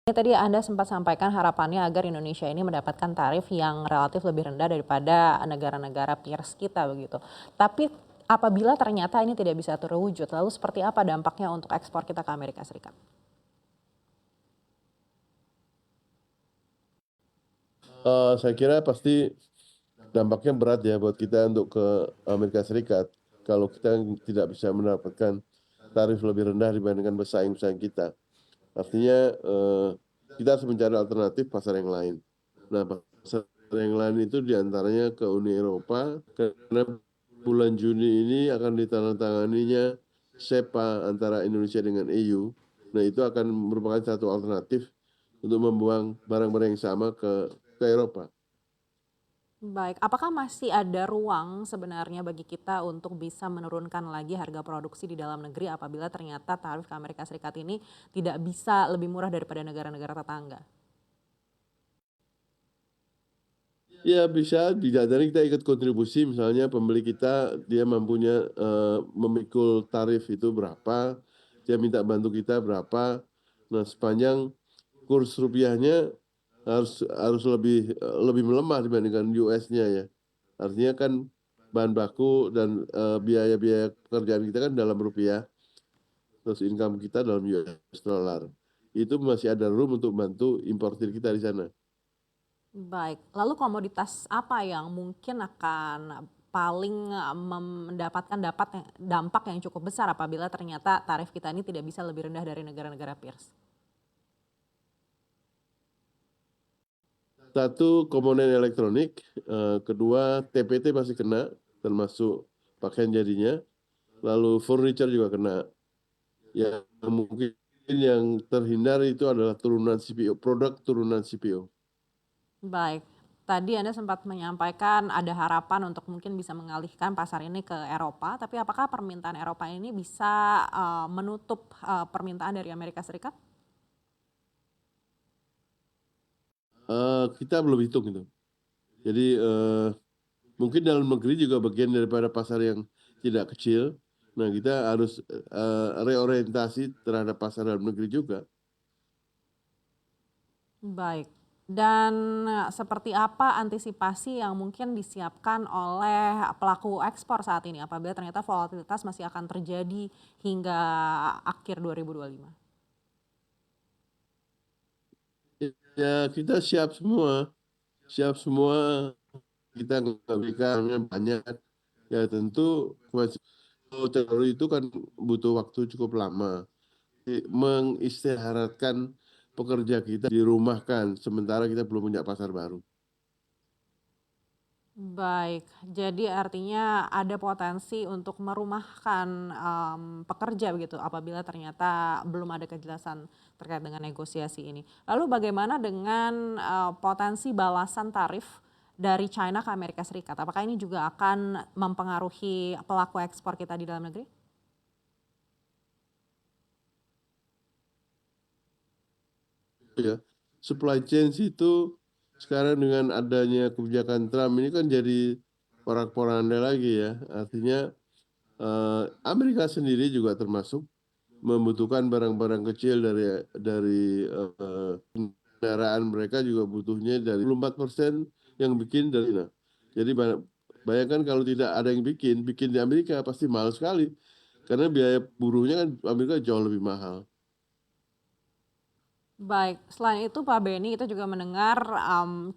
Tadi Anda sempat sampaikan harapannya agar Indonesia ini mendapatkan tarif yang relatif lebih rendah daripada negara-negara peers kita begitu. Tapi apabila ternyata ini tidak bisa terwujud, lalu seperti apa dampaknya untuk ekspor kita ke Amerika Serikat? Saya kira pasti dampaknya berat ya buat kita untuk ke Amerika Serikat kalau kita tidak bisa mendapatkan tarif lebih rendah dibandingkan pesaing-pesaing kita. Artinya kita harus mencari alternatif pasar yang lain. Nah, pasar yang lain itu diantaranya ke Uni Eropa, karena bulan Juni ini akan ditandatanganinya SEPA antara Indonesia dengan EU. Nah, itu akan merupakan satu alternatif untuk membuang barang-barang yang sama ke Eropa. Baik, apakah masih ada ruang sebenarnya bagi kita untuk bisa menurunkan lagi harga produksi di dalam negeri apabila ternyata tarif ke Amerika Serikat ini tidak bisa lebih murah daripada negara-negara tetangga? Ya bisa, dari kita ikut kontribusi, misalnya pembeli kita dia mampunya memikul tarif itu berapa, dia minta bantu kita berapa. Nah, sepanjang kurs rupiahnya harus lebih melemah dibandingkan US-nya ya. Artinya kan bahan baku dan biaya-biaya pekerjaan kita kan dalam rupiah, terus income kita dalam US dollar. Itu masih ada room untuk bantu importir kita di sana. Baik, lalu komoditas apa yang mungkin akan paling mendapatkan dampak yang cukup besar apabila ternyata tarif kita ini tidak bisa lebih rendah dari negara-negara peers? Satu, komponen elektronik, kedua TPT pasti kena, termasuk pakaian jadinya, lalu furniture juga kena. Yang mungkin yang terhindar itu adalah turunan CPO, produk turunan CPO. Baik, tadi Anda sempat menyampaikan ada harapan untuk mungkin bisa mengalihkan pasar ini ke Eropa, tapi apakah permintaan Eropa ini bisa menutup permintaan dari Amerika Serikat? Kita belum hitung itu. Jadi mungkin dalam negeri juga bagian daripada pasar yang tidak kecil. Nah, kita harus reorientasi terhadap pasar dalam negeri juga. Baik, dan seperti apa antisipasi yang mungkin disiapkan oleh pelaku ekspor saat ini apabila ternyata volatilitas masih akan terjadi hingga akhir 2025? Ya, kita siap semua. Kita nggak bisa banyak. Ya tentu teori itu kan butuh waktu cukup lama. Mengistirahatkan pekerja kita dirumahkan, sementara kita belum punya pasar baru. Baik, jadi artinya ada potensi untuk merumahkan pekerja begitu apabila ternyata belum ada kejelasan terkait dengan negosiasi ini. Lalu bagaimana dengan potensi balasan tarif dari China ke Amerika Serikat? Apakah ini juga akan mempengaruhi pelaku ekspor kita di dalam negeri? Ya, supply chain itu sekarang dengan adanya kebijakan Trump ini kan jadi porak-poranda lagi ya. Artinya Amerika sendiri juga termasuk membutuhkan barang-barang kecil dari kendaraan mereka juga butuhnya dari 4% yang bikin dari China. Jadi bayangkan kalau tidak ada yang bikin di Amerika pasti mahal sekali. Karena biaya buruhnya kan Amerika jauh lebih mahal. Baik, selain itu Pak Beni, kita juga mendengar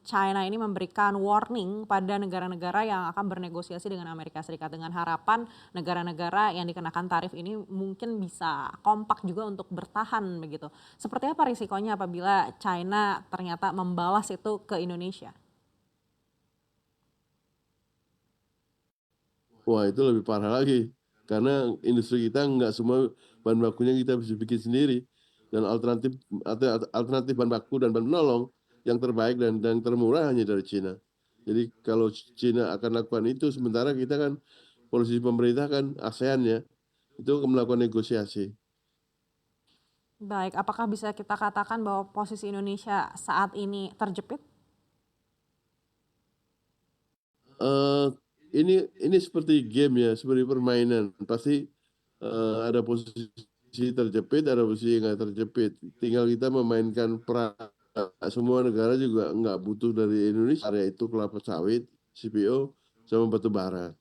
China ini memberikan warning pada negara-negara yang akan bernegosiasi dengan Amerika Serikat dengan harapan negara-negara yang dikenakan tarif ini mungkin bisa kompak juga untuk bertahan begitu. Seperti apa risikonya apabila China ternyata membalas itu ke Indonesia? Wah, itu lebih parah lagi. Karena industri kita nggak semua bahan bakunya kita bisa bikin sendiri. Dan alternatif bahan baku dan bahan penolong yang terbaik dan termurah hanya dari Cina. Jadi kalau Cina akan lakukan itu, sementara kita kan polisi pemerintah kan ASEAN ya, itu akan melakukan negosiasi. Baik, apakah bisa kita katakan bahwa posisi Indonesia saat ini terjepit? eh ini seperti game ya, seperti permainan. Pasti ada posisi terjepit, ada posisi yang nggak terjepit. Tinggal kita memainkan peran. Semua negara juga nggak butuh dari Indonesia, yaitu kelapa sawit, CPO, sama batu bara.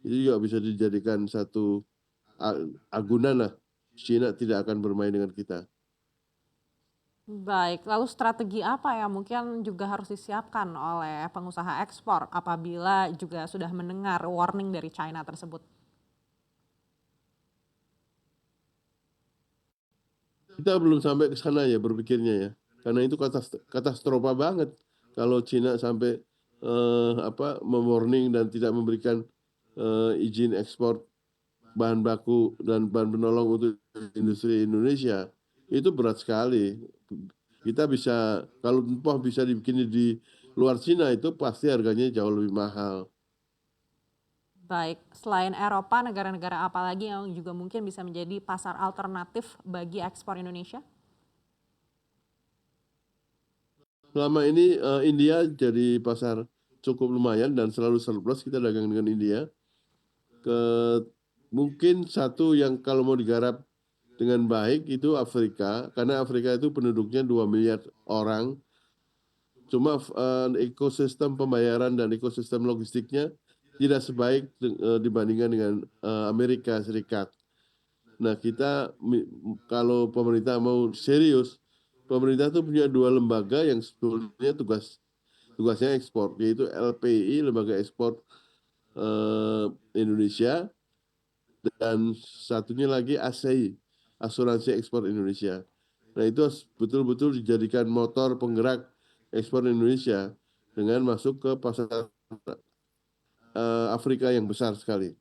Itu juga bisa dijadikan satu agunan lah. China tidak akan bermain dengan kita. Baik, lalu strategi apa yang mungkin juga harus disiapkan oleh pengusaha ekspor apabila juga sudah mendengar warning dari China tersebut? Kita belum sampai ke sana ya berpikirnya ya. Karena itu katastrofa banget kalau Cina sampai mewarning dan tidak memberikan izin ekspor bahan baku dan bahan penolong untuk industri Indonesia. Itu berat sekali. Kita bisa, kalau bisa dibikin di luar Cina itu pasti harganya jauh lebih mahal. Baik, selain Eropa, negara-negara apa lagi yang juga mungkin bisa menjadi pasar alternatif bagi ekspor Indonesia? Selama ini India jadi pasar cukup lumayan dan selalu surplus kita dagang dengan India. Ke mungkin satu yang kalau mau digarap dengan baik itu Afrika, karena Afrika itu penduduknya 2 miliar orang. Cuma ekosistem pembayaran dan ekosistem logistiknya tidak sebaik dibandingkan dengan Amerika Serikat. Nah, kalau pemerintah mau serius, pemerintah itu punya dua lembaga yang sebetulnya tugasnya ekspor, yaitu LPI, Lembaga Ekspor Indonesia, dan satunya lagi ASEI, Asuransi Ekspor Indonesia. Nah, itu betul-betul dijadikan motor penggerak ekspor Indonesia dengan masuk ke pasar Afrika yang besar sekali.